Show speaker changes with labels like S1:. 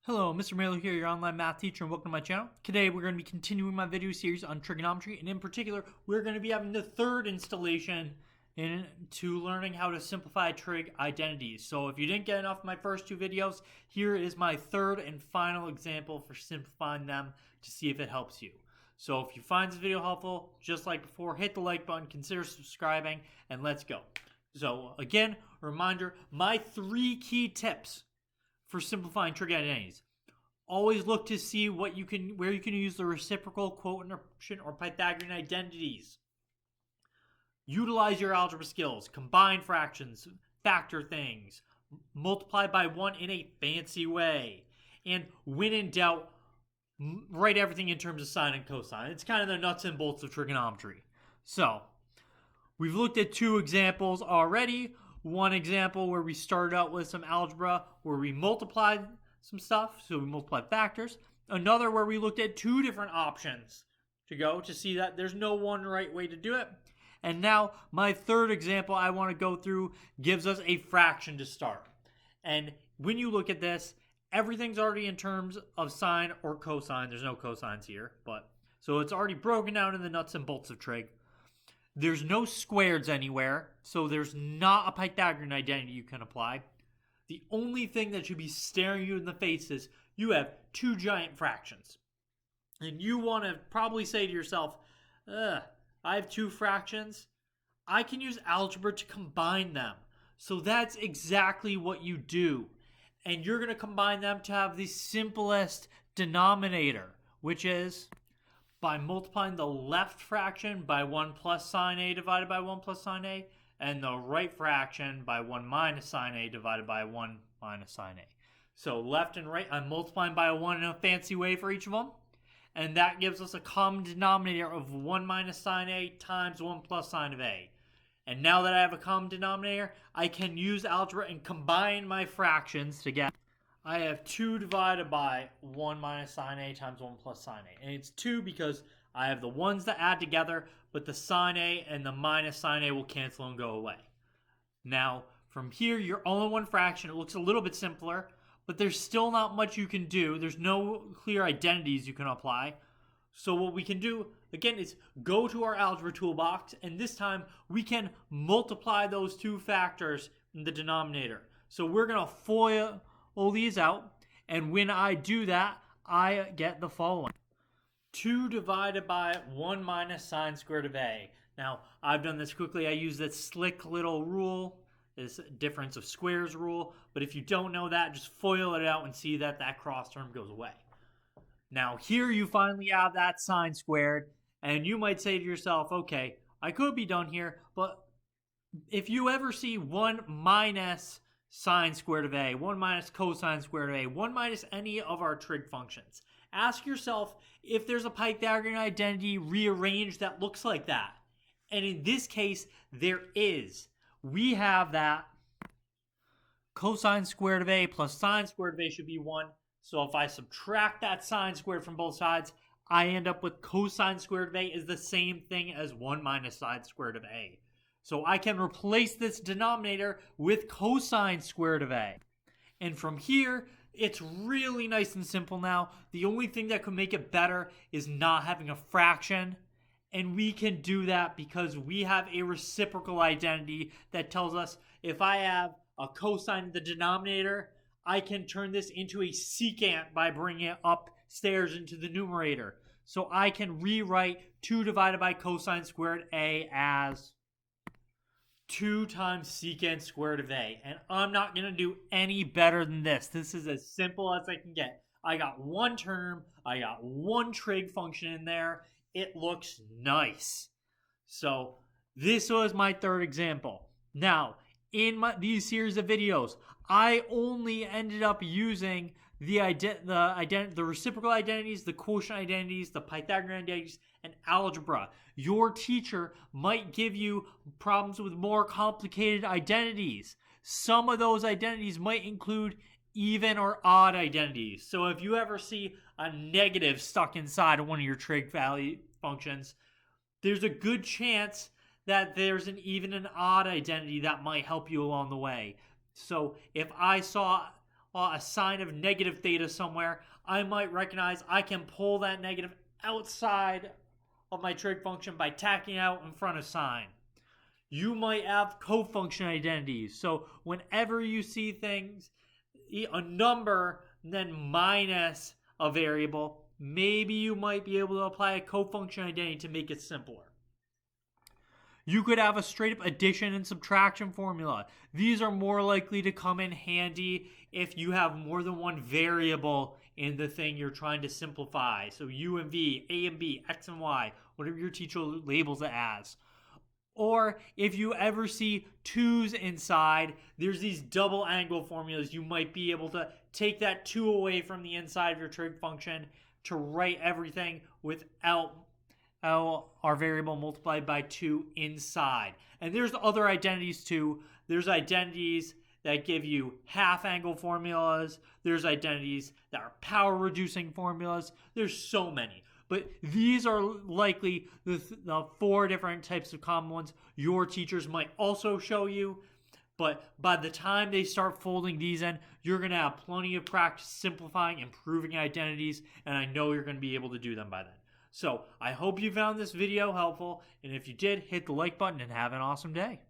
S1: Hello, Mr. Mailer here, your online math teacher, and welcome to my channel. Today we're going to be continuing my video series on trigonometry, and in particular, we're going to be having the third installation into learning how to simplify trig identities. So if you didn't get enough of my first two videos, here is my third and final example for simplifying them to see if it helps you. So if you find this video helpful, just like before, hit the like button, consider subscribing, and let's go. So again, a reminder, my 3 key tips for simplifying trig identities. Always look to see where you can use the reciprocal, quotient, or Pythagorean identities. Utilize your algebra skills, combine fractions, factor things, multiply by 1 in a fancy way, and when in doubt, write everything in terms of sine and cosine. It's kind of the nuts and bolts of trigonometry. So, we've looked at 2 examples already. One example where we started out with some algebra where we multiplied some stuff, so we multiplied factors. Another where we looked at 2 different options to see that there's no one right way to do it. And now my third example I want to go through gives us a fraction to start. And when you look at this, everything's already in terms of sine or cosine. There's no cosines here, but so it's already broken down in the nuts and bolts of trig. There's no squareds anywhere, so there's not a Pythagorean identity you can apply. The only thing that should be staring you in the face is you have 2 giant fractions. And you want to probably say to yourself, I have 2 fractions. I can use algebra to combine them. So that's exactly what you do. And you're going to combine them to have the simplest denominator, which is by multiplying the left fraction by 1 plus sine A divided by 1 plus sine A, and the right fraction by 1 minus sine A divided by 1 minus sine A. So left and right, I'm multiplying by a 1 in a fancy way for each of them, and that gives us a common denominator of 1 minus sine A times 1 plus sine of A. And now that I have a common denominator, I can use algebra and combine my fractions together. I have 2 divided by 1 minus sine A times 1 plus sine A. And it's 2 because I have the ones that add together, but the sine A and the minus sine A will cancel and go away. Now, from here, you're all in one fraction. It looks a little bit simpler, but there's still not much you can do. There's no clear identities you can apply. So what we can do, again, is go to our algebra toolbox, and this time we can multiply those 2 factors in the denominator. So we're going to FOIL all these out, and when I do that, I get the following. 2 divided by 1 minus sine squared of A. Now, I've done this quickly. I use this slick little rule, this difference of squares rule, but if you don't know that, just FOIL it out and see that that cross term goes away. Now, here you finally have that sine squared, and you might say to yourself, okay, I could be done here, but if you ever see 1 minus sine squared of A, 1 minus cosine squared of A, 1 minus any of our trig functions, ask yourself if there's a Pythagorean identity rearranged that looks like that. And in this case, there is. We have that cosine squared of A plus sine squared of A should be 1. So if I subtract that sine squared from both sides, I end up with cosine squared of A is the same thing as 1 minus sine squared of A. So I can replace this denominator with cosine squared of A. And from here, it's really nice and simple now. The only thing that could make it better is not having a fraction. And we can do that because we have a reciprocal identity that tells us if I have a cosine in the denominator, I can turn this into a secant by bringing it upstairs into the numerator. So I can rewrite 2 divided by cosine squared A as 2 times secant squared of A. And I'm not going to do any better than this. This is as simple as I can get. I got 1 term. I got 1 trig function in there. It looks nice. So this was my third example. Now, in these series of videos, I only ended up using the reciprocal identities, the quotient identities, the Pythagorean identities, and algebra. Your teacher might give you problems with more complicated identities. Some of those identities might include even or odd identities. So if you ever see a negative stuck inside of one of your trig value functions, there's a good chance that there's an even and odd identity that might help you along the way. So if I saw a sign of negative theta somewhere, I might recognize I can pull that negative outside of my trig function by tacking out in front of sign. You might have cofunction identities. So whenever you see things, a number, then minus a variable, maybe you might be able to apply a cofunction identity to make it simpler. You could have a straight up addition and subtraction formula. These are more likely to come in handy if you have more than one variable in the thing you're trying to simplify. So U and V, A and B, X and Y, whatever your teacher labels it as. Or if you ever see 2's inside, there's these double angle formulas. You might be able to take that 2 away from the inside of your trig function to write everything without our variable multiplied by 2 inside. And there's other identities too. There's identities that give you half angle formulas. There's identities that are power reducing formulas. There's so many. But these are likely the 4 different types of common ones your teachers might also show you. But by the time they start folding these in, you're going to have plenty of practice simplifying and proving identities, and I know you're going to be able to do them by then. So I hope you found this video helpful, and if you did, hit the like button and have an awesome day.